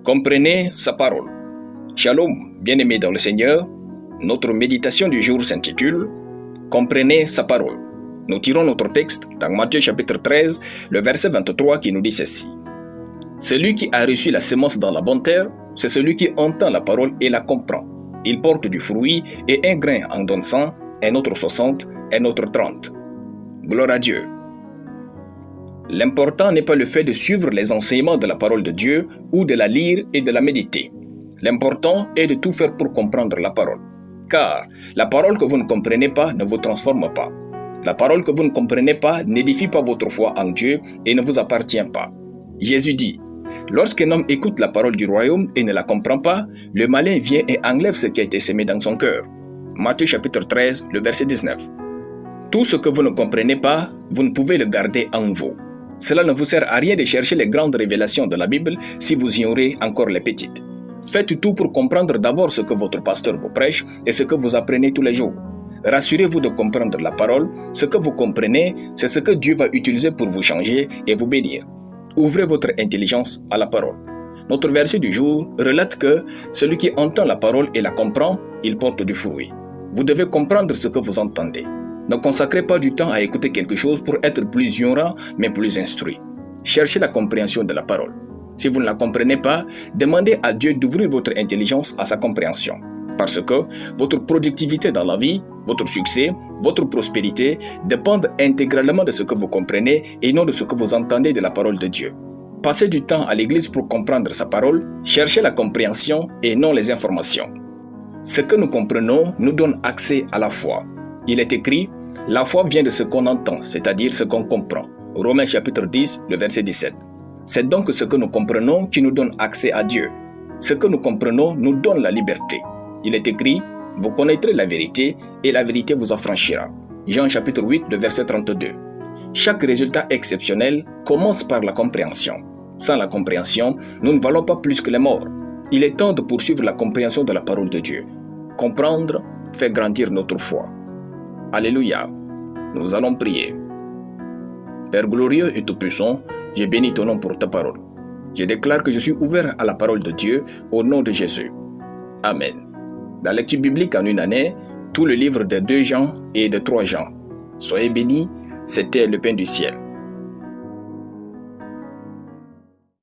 Comprenez sa parole. Shalom, bien-aimés dans le Seigneur. Notre méditation du jour s'intitule « Comprenez sa parole ». Nous tirons notre texte dans Matthieu chapitre 13, le verset 23 qui nous dit ceci. « Celui qui a reçu la semence dans la bonne terre, c'est celui qui entend la parole et la comprend. Il porte du fruit et un grain en donne 100, un autre 60, un autre 30. » Gloire à Dieu. L'important n'est pas le fait de suivre les enseignements de la parole de Dieu ou de la lire et de la méditer. L'important est de tout faire pour comprendre la parole. Car la parole que vous ne comprenez pas ne vous transforme pas. La parole que vous ne comprenez pas n'édifie pas votre foi en Dieu et ne vous appartient pas. Jésus dit, « Lorsqu'un homme écoute la parole du royaume et ne la comprend pas, le malin vient et enlève ce qui a été semé dans son cœur. » Matthieu chapitre 13, le verset 19. Tout ce que vous ne comprenez pas, vous ne pouvez le garder en vous. Cela ne vous sert à rien de chercher les grandes révélations de la Bible si vous ignorez encore les petites. Faites tout pour comprendre d'abord ce que votre pasteur vous prêche et ce que vous apprenez tous les jours. Rassurez-vous de comprendre la parole. Ce que vous comprenez, c'est ce que Dieu va utiliser pour vous changer et vous bénir. Ouvrez votre intelligence à la parole. Notre verset du jour relate que celui qui entend la parole et la comprend, il porte du fruit. Vous devez comprendre ce que vous entendez. Ne consacrez pas du temps à écouter quelque chose pour être plus ignorant, mais plus instruit. Cherchez la compréhension de la parole. Si vous ne la comprenez pas, demandez à Dieu d'ouvrir votre intelligence à sa compréhension. Parce que votre productivité dans la vie, votre succès, votre prospérité dépendent intégralement de ce que vous comprenez et non de ce que vous entendez de la parole de Dieu. Passez du temps à l'église pour comprendre sa parole, cherchez la compréhension et non les informations. Ce que nous comprenons nous donne accès à la foi. Il est écrit, la foi vient de ce qu'on entend, c'est-à-dire ce qu'on comprend. Romains chapitre 10, le verset 17. C'est donc ce que nous comprenons qui nous donne accès à Dieu. Ce que nous comprenons nous donne la liberté. Il est écrit, vous connaîtrez la vérité et la vérité vous affranchira. Jean chapitre 8, le verset 32. Chaque résultat exceptionnel commence par la compréhension. Sans la compréhension, nous ne valons pas plus que les morts. Il est temps de poursuivre la compréhension de la parole de Dieu. Comprendre fait grandir notre foi. Alléluia. Nous allons prier. Père glorieux et tout-puissant, je bénis ton nom pour ta parole. Je déclare que je suis ouvert à la parole de Dieu au nom de Jésus. Amen. La lecture biblique en une année, tout le livre de 2 Jean et de 3 Jean. Soyez bénis, c'était le pain du ciel.